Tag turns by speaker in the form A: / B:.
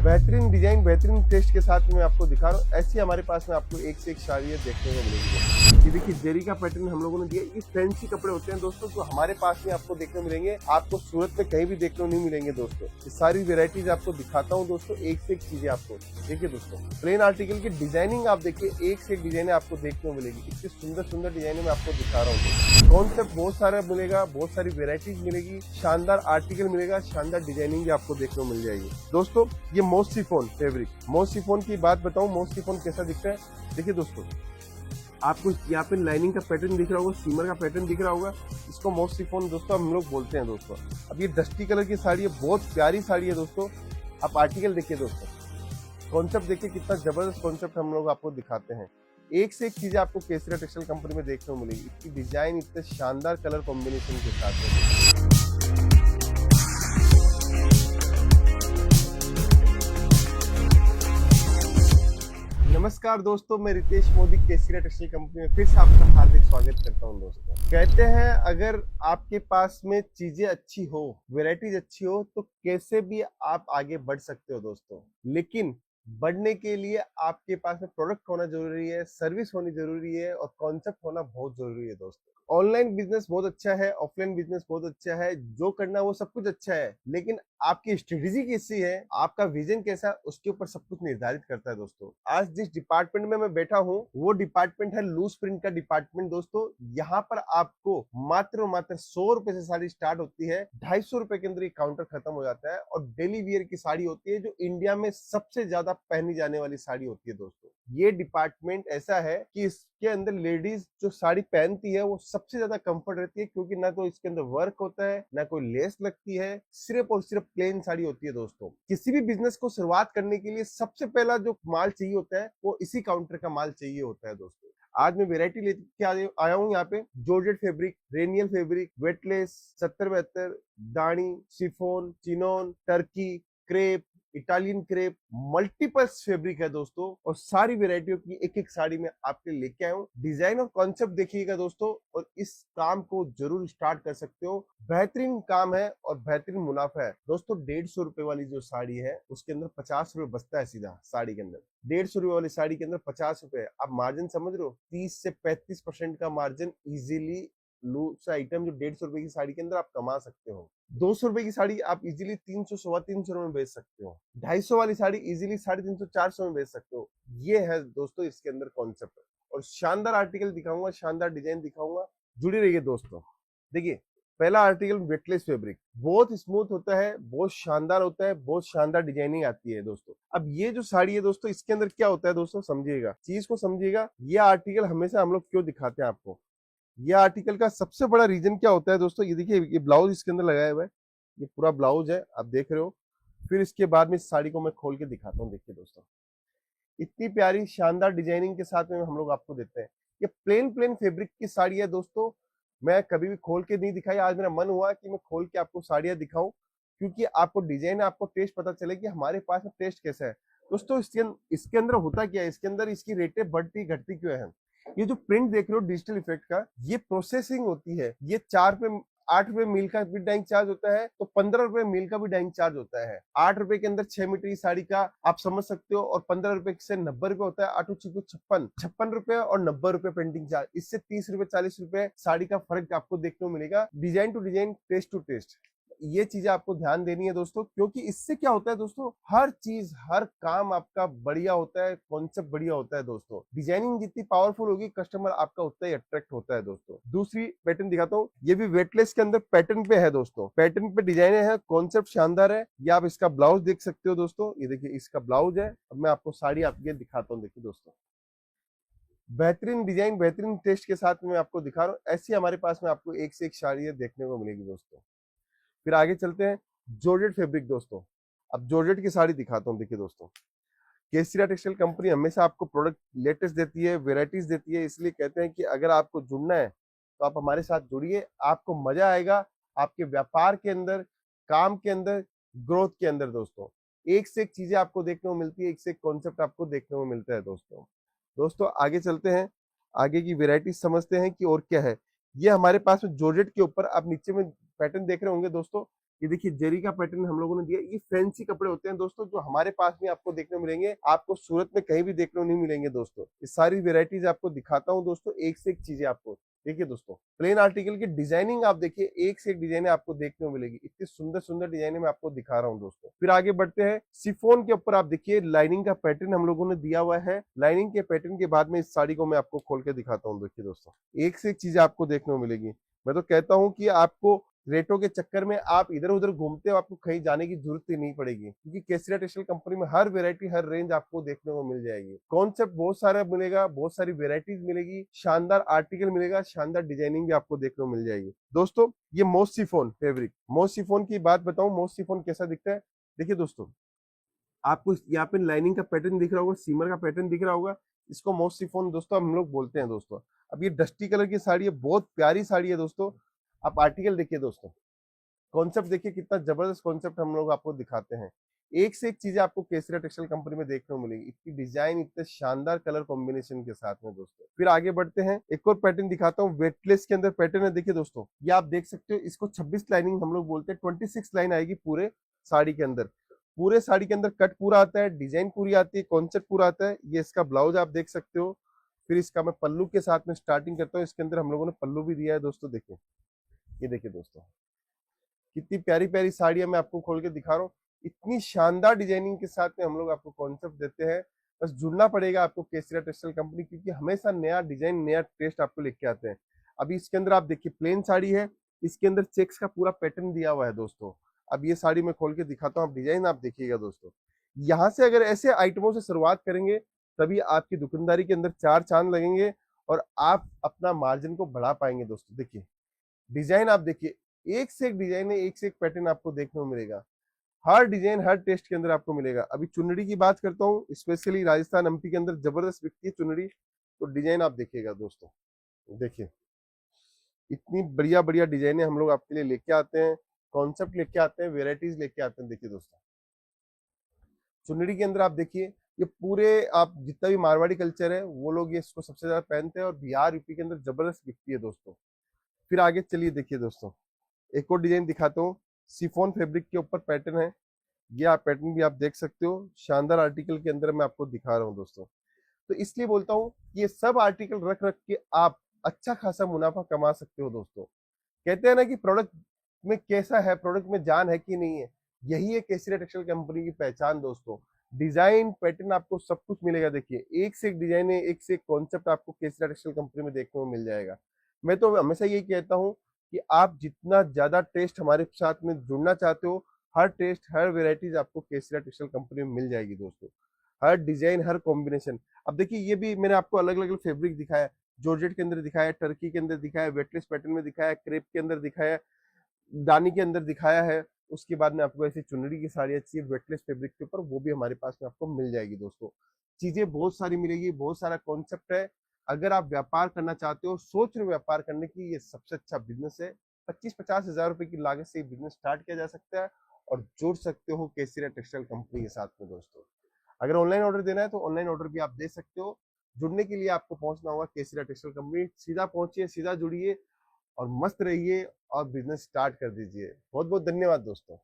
A: बेहतरीन डिजाइन, बेहतरीन टेस्ट के साथ मैं आपको दिखा रहा हूँ। ऐसी हमारे पास में आपको एक से एक साड़ियाँ देखने को मिलेंगी। ये देखिए जरी का पैटर्न हम लोगों ने दिया। ये फैंसी कपड़े होते हैं दोस्तों, जो हमारे पास में आपको देखने को मिलेंगे, आपको सूरत में कहीं भी देखने को नहीं मिलेंगे दोस्तों। ये सारी वेराइटीज आपको दिखाता हूँ दोस्तों, एक से एक चीजें आपको। देखिए दोस्तों, प्लेन आर्टिकल की डिजाइनिंग आप देखिए, एक से एक डिजाइने आपको देखने को मिलेगी। इतनी सुंदर सुंदर डिजाइने मैं आपको दिखा रहा हूँ। कॉन्सेप्ट बहुत सारा मिलेगा, बहुत सारी वेराइटीज मिलेगी, शानदार आर्टिकल मिलेगा, शानदार डिजाइनिंग भी आपको देखने को मिल जाएगी दोस्तों। ये most chiffon fabric, most chiffon की बात बताऊं, मोस्ट शिफॉन कैसा दिखता है। देखिए दोस्तों, आपको यहाँ पे लाइनिंग का पैटर्न दिख रहा होगा, सीमर का पैटर्न दिख रहा होगा। इसको मोस्ट शिफॉन दोस्तों हम लोग बोलते हैं दोस्तों। अब ये डस्टी कलर की साड़ी है, बहुत प्यारी साड़ी है दोस्तों। आप आर्टिकल देखिए दोस्तों, कॉन्सेप्ट देखिए, कितना जबरदस्त कॉन्सेप्ट हम लोग आपको दिखाते हैं। एक से एक चीजें आपको केसरिया टेक्सटाइल कंपनी में देखने को मिलेगी। इसकी डिजाइन इतने शानदार कलर कॉम्बिनेशन के साथ है। नमस्कार दोस्तों, मैं रितेश मोदी केसरिया टेक्सटाइल कंपनी में फिर से आपका हार्दिक स्वागत करता हूं दोस्तों। कहते हैं अगर आपके पास में चीजें अच्छी हो, वैरायटीज अच्छी हो, तो कैसे भी आप आगे बढ़ सकते हो दोस्तों। लेकिन बढ़ने के लिए आपके पास में प्रोडक्ट होना जरूरी है, सर्विस होनी जरूरी है और कॉन्सेप्ट होना बहुत जरूरी है दोस्तों। ऑनलाइन बिजनेस बहुत अच्छा है, ऑफलाइन बिजनेस बहुत अच्छा है, जो करना वो सब कुछ अच्छा है, लेकिन आपकी स्ट्रेटेजी कैसी है, आपका विजन कैसा है, उसके ऊपर सब कुछ निर्धारित करता है दोस्तों। आज जिस डिपार्टमेंट में मैं बैठा हूँ, वो डिपार्टमेंट है लूज प्रिंट का डिपार्टमेंट दोस्तों। यहाँ पर आपको मात्र 100 रुपए से साड़ी स्टार्ट होती है, 250 रुपए के अंदर ये काउंटर खत्म हो जाता है और डेली वियर की साड़ी होती है, जो इंडिया में सबसे ज्यादा पहनी जाने वाली साड़ी होती है दोस्तों। ये डिपार्टमेंट ऐसा है कि इसके अंदर लेडीज जो साड़ी पहनती है वो सबसे ज्यादा कंफर्ट रहती है, क्योंकि ना तो इसके अंदर वर्क होता है, ना कोई लेस लगती है, सिर्फ और सिर्फ प्लेन साड़ी होती है दोस्तों। किसी भी बिजनेस को शुरुआत करने के लिए सबसे पहला जो माल चाहिए होता है, वो इसी काउंटर का माल चाहिए होता है दोस्तों। आज मैं वेरायटी लेके आया हूँ यहाँ पे। जॉर्जेट फैब्रिक, रेनियल फैब्रिक, वेटलेस, 70-72, दानी, chiffon, chinon, Turkey, crepe, Italian crepe, multiples fabric है दोस्तों। और सारी वेराइटियों की एक एक साड़ी में आपके लेके आया हूँ। डिजाइन और कॉन्सेप्ट देखिएगा दोस्तों, और इस काम को जरूर स्टार्ट कर सकते हो। बेहतरीन काम है और बेहतरीन मुनाफा है दोस्तों। 150 रुपए वाली जो साड़ी है, उसके अंदर 50 रुपए बचता है सीधा साड़ी के अंदर। 150 रुपए वाली साड़ी के अंदर 50 रुपए, आप मार्जिन समझ रहे हो, 30 से 35% का मार्जिन इजीली लूज आइटम जो 150 रुपए की साड़ी के अंदर आप कमा सकते हो। 200 रुपए की साड़ी आप इजीली 300, 350 रुपए में बेच सकते हो। 250 वाली साड़ी इजीली 350, 400 में बेच सकते हो। ये है दोस्तों इसके अंदर कॉन्सेप्ट। और शानदार आर्टिकल दिखाऊंगा, शानदार डिजाइन दिखाऊंगा, जुड़े रहिए दोस्तों। देखिए, पहला आर्टिकल वेटलेस फैब्रिक, बहुत स्मूथ होता है, बहुत शानदार होता है, बहुत शानदार डिजाइनिंग आती है दोस्तों। अब ये जो साड़ी है दोस्तों, इसके अंदर क्या होता है दोस्तों, समझिएगा, चीज को समझिएगा। ये आर्टिकल हमेशा हम लोग क्यों दिखाते हैं आपको, ये आर्टिकल का सबसे बड़ा रीजन क्या होता है दोस्तों। ये देखिए, ये ब्लाउज इसके अंदर लगाया हुआ है, ये पूरा ब्लाउज है, आप देख रहे हो। फिर इसके बाद में इस साड़ी को मैं खोल के दिखाता हूँ। देखिए दोस्तों, इतनी प्यारी शानदार डिजाइनिंग के साथ में हम लोग आपको देते हैं। ये प्लेन प्लेन फैब्रिक की साड़ी है दोस्तों। मैं कभी भी खोल के नहीं दिखाई, आज मेरा मन हुआ कि मैं खोल के आपको साड़ियां दिखाऊं, क्योंकि आपको डिजाइन, आपको टेस्ट पता चले कि हमारे पास में टेस्ट कैसा है दोस्तों। इसके अंदर होता क्या है, इसके अंदर इसकी रेटें बढ़ती घटती क्यों है। ये जो प्रिंट देख रहे हो डिजिटल इफेक्ट का, ये प्रोसेसिंग होती है। ये 8 रुपए मील का भी डाइंग चार्ज होता है, तो 15 रुपए मील का भी डाइंग चार्ज होता है। 8 रुपए के अंदर 6 मीटर की साड़ी का आप समझ सकते हो, और 15 रुपए से 90 रुपए होता है। 8 6 56 रुपए और 90 रुपए प्रिंटिंग चार्ज। इससे 30 रुपए 40 रुपए साड़ी का फर्क आपको देखने को मिलेगा। Design to design, test to test, ये चीजें आपको ध्यान देनी है दोस्तों, क्योंकि इससे क्या होता है दोस्तों, हर चीज, हर काम आपका बढ़िया होता है, कॉन्सेप्ट बढ़िया होता है दोस्तों। डिजाइनिंग जितनी पावरफुल होगी, कस्टमर आपका उतना ही अट्रैक्ट होता है दोस्तों। दूसरी पैटर्न दिखाता हूँ, ये भी वेटलेस के अंदर पैटर्न पे है दोस्तों। पैटर्न पे डिजाइन है, कॉन्सेप्ट शानदार है। ये आप इसका ब्लाउज देख सकते हो दोस्तों, ये देखिए इसका ब्लाउज है। अब मैं आपको साड़ी आपके दिखाता हूँ। देखिए दोस्तों, बेहतरीन डिजाइन, बेहतरीन टेस्ट के साथ मैं आपको दिखा रहा हूँ। ऐसी हमारे पास में आपको एक से एक साड़ी देखने को मिलेगी दोस्तों। फिर आगे चलते हैं, जॉर्जेट फैब्रिक दोस्तों। अब जॉर्जेट की साड़ी दिखाता हूँ। देखिए दोस्तों, केसरिया टेक्सटाइल कंपनी हमेशा आपको प्रोडक्ट लेटेस्ट देती है, वेराइटीज देती है, इसलिए कहते हैं कि अगर आपको जुड़ना है तो आप हमारे साथ जुड़िए, आपको मजा आएगा आपके व्यापार के अंदर, काम के अंदर, ग्रोथ के अंदर दोस्तों। एक से एक चीजें आपको देखने को मिलती है, एक से एक कॉन्सेप्ट आपको देखने को मिलता है दोस्तों। दोस्तों आगे चलते हैं, आगे की वेराइटी समझते हैं कि और क्या है। ये हमारे पास में जॉर्जेट के ऊपर आप नीचे में पैटर्न देख रहे होंगे दोस्तों, ये देखिए जरी का पैटर्न हम लोगों ने दिया। ये फैंसी कपड़े होते हैं दोस्तों, जो हमारे पास भी आपको देखने को मिलेंगे, आपको सूरत में कहीं भी देखने को नहीं मिलेंगे दोस्तों। ये सारी वेराइटीज आपको दिखाता हूँ दोस्तों, एक से एक चीजें आपको। देखिए दोस्तों, प्लेन आर्टिकल की डिजाइनिंग आप देखिए, एक से एक डिजाइने आपको देखने को मिलेगी। इतनी सुंदर सुंदर डिजाइने मैं आपको दिखा रहा हूँ दोस्तों। फिर आगे बढ़ते हैं, शिफॉन के ऊपर आप देखिए लाइनिंग का पैटर्न हम लोगों ने दिया हुआ है। लाइनिंग के पैटर्न के बाद में इस साड़ी को मैं आपको खोल के दिखाता हूँ। देखिए दोस्तों, एक से एक चीजें आपको देखने को मिलेगी। मैं तो कहता हूँ कि आपको रेटों के चक्कर में आप इधर उधर घूमते हो, आपको कहीं जाने की जरूरत ही नहीं पड़ेगी, क्योंकि केसरिया टेक्सटाइल कंपनी में हर वेरायटी, हर रेंज आपको देखने को मिल जाएगी। कॉन्सेप्ट बहुत सारा मिलेगा, बहुत सारी वेराइटीज मिलेगी, शानदार आर्टिकल मिलेगा, शानदार डिजाइनिंग भी आपको देखने को मिल जाएगी दोस्तों। ये most chiffon fabric, most chiffon की बात बताऊं, मोस्ट शिफॉन कैसा दिखता है। देखिए दोस्तों, आपको यहाँ पे लाइनिंग का पैटर्न दिख रहा होगा, सीमर का पैटर्न दिख रहा होगा, इसको मोस्ट शिफॉन दोस्तों हम लोग बोलते हैं दोस्तों। अब ये डस्टी कलर की साड़ी है, बहुत प्यारी साड़ी है दोस्तों। आप आर्टिकल देखिए दोस्तों, कॉन्सेप्ट देखिए, कितना जबरदस्त कॉन्सेप्ट हम लोग आपको दिखाते हैं। एक से एक चीजें आपको केसरिया टेक्सटाइल कंपनी में देखने को मिलेगी, इतनी डिजाइन, इतने शानदार कलर कॉम्बिनेशन के साथ में दोस्तों। फिर आगे बढ़ते हैं, एक और पैटर्न दिखाता हूँ, वेटलेस के अंदर पैटर्न है। देखिए दोस्तों, ये आप देख सकते हो, इसको 26 लाइनिंग हम लोग बोलते हैं। 26 लाइन आएगी पूरे साड़ी के अंदर। पूरे साड़ी के अंदर कट पूरा आता है, डिजाइन पूरी आती है, कॉन्सेप्ट पूरा आता है। ये इसका ब्लाउज आप देख सकते हो। फिर इसका मैं पल्लू के साथ में स्टार्टिंग करता हूँ। इसके अंदर हम लोगों ने पल्लू भी दिया है दोस्तों। देखिए, ये देखिए दोस्तों, कितनी प्यारी प्यारी साड़ियां मैं आपको खोल के दिखा रहा हूँ। इतनी शानदार डिजाइनिंग के साथ में हम लोग आपको कॉन्सेप्ट देते हैं। बस जुड़ना पड़ेगा आपको केसरिया टेक्सटाइल कंपनी, क्योंकि हमेशा नया डिजाइन, नया टेस्ट आपको लेके आते हैं। अभी इसके अंदर आप देखिए, प्लेन साड़ी है, इसके अंदर चेक्स का पूरा पैटर्न दिया हुआ है दोस्तों। अब ये साड़ी मैं खोल के दिखाता हूँ, आप डिजाइन आप देखिएगा दोस्तों। यहाँ से अगर ऐसे आइटमों से शुरुआत करेंगे, तभी आपकी दुकानदारी के अंदर चार चांद लगेंगे और आप अपना मार्जिन को बढ़ा पाएंगे दोस्तों। देखिए डिजाइन आप देखिए, एक से एक डिजाइन है, एक से एक पैटर्न आपको देखने को मिलेगा। हर डिजाइन, हर टेस्ट के अंदर आपको मिलेगा। अभी चुनरी की बात करता हूँ, स्पेशली राजस्थान एमपी के अंदर जबरदस्त बिकती है चुनरी। तो डिजाइन आप देखिएगा दोस्तों, देखिए इतनी बढ़िया बढ़िया डिजाइने हम लोग आपके लिए लेके आते हैं, कॉन्सेप्ट लेके आते हैं, वेराइटीज लेके आते हैं। देखिए दोस्तों, चुनरी के अंदर आप देखिए, ये पूरे आप जितना भी मारवाड़ी कल्चर है, वो लोग ये इसको सबसे ज्यादा पहनते हैं, और बिहार यूपी के अंदर जबरदस्त बिकती है दोस्तों। फिर आगे चलिए, देखिए दोस्तों, एक और डिजाइन दिखाता हूँ। सिफोन फैब्रिक के ऊपर पैटर्न है, ये आप पैटर्न भी आप देख सकते हो। शानदार आर्टिकल के अंदर मैं आपको दिखा रहा हूँ दोस्तों। तो इसलिए बोलता हूँ, ये सब आर्टिकल रख रख के आप अच्छा खासा मुनाफा कमा सकते हो दोस्तों। कहते हैं ना कि प्रोडक्ट में कैसा है, प्रोडक्ट में जान है कि नहीं है, यही है केसरिया टेक्सटाइल कंपनी की पहचान दोस्तों। डिजाइन पैटर्न आपको सब कुछ मिलेगा। देखिए एक से एक डिजाइन है, एक से एक कॉन्सेप्ट आपको केसरिया टेक्सटाइल कंपनी में देखने को मिल जाएगा। मैं तो हमेशा यही कहता हूँ कि आप जितना ज्यादा टेस्ट हमारे साथ में जुड़ना चाहते हो, हर टेस्ट, हर वेराइटीज आपको केसरिया टेक्सटाइल कंपनी में मिल जाएगी दोस्तों। हर डिजाइन, हर कॉम्बिनेशन। अब देखिए, ये भी मैंने आपको अलग अलग फैब्रिक दिखाया, जॉर्जेट के अंदर दिखाया, टर्की के अंदर दिखाया, वेटलेस पैटर्न में दिखाया, क्रेप के अंदर दिखाया, दानी के अंदर दिखाया है। उसके बाद में आपको ऐसी चुनरी की साड़ियाँ चाहिए वेटलेस फैब्रिक के ऊपर, वो भी हमारे पास में आपको मिल जाएगी दोस्तों। चीजें बहुत सारी मिलेगी, बहुत सारा कॉन्सेप्ट है। अगर आप व्यापार करना चाहते हो, सोच रहे हो व्यापार करने की, ये सबसे अच्छा बिजनेस है। 25-50 हजार रुपए की लागत से बिजनेस स्टार्ट किया जा सकता है, और जोड़ सकते हो केसरिया टेक्सटाइल कंपनी के साथ में दोस्तों। अगर ऑनलाइन ऑर्डर देना है तो ऑनलाइन ऑर्डर भी आप दे सकते हो। जुड़ने के लिए आपको पहुंचना होगा केसरिया टेक्सटाइल कंपनी। सीधा पहुंचिए, सीधा जुड़िए और मस्त रहिए और बिजनेस स्टार्ट कर दीजिए। बहुत बहुत धन्यवाद दोस्तों।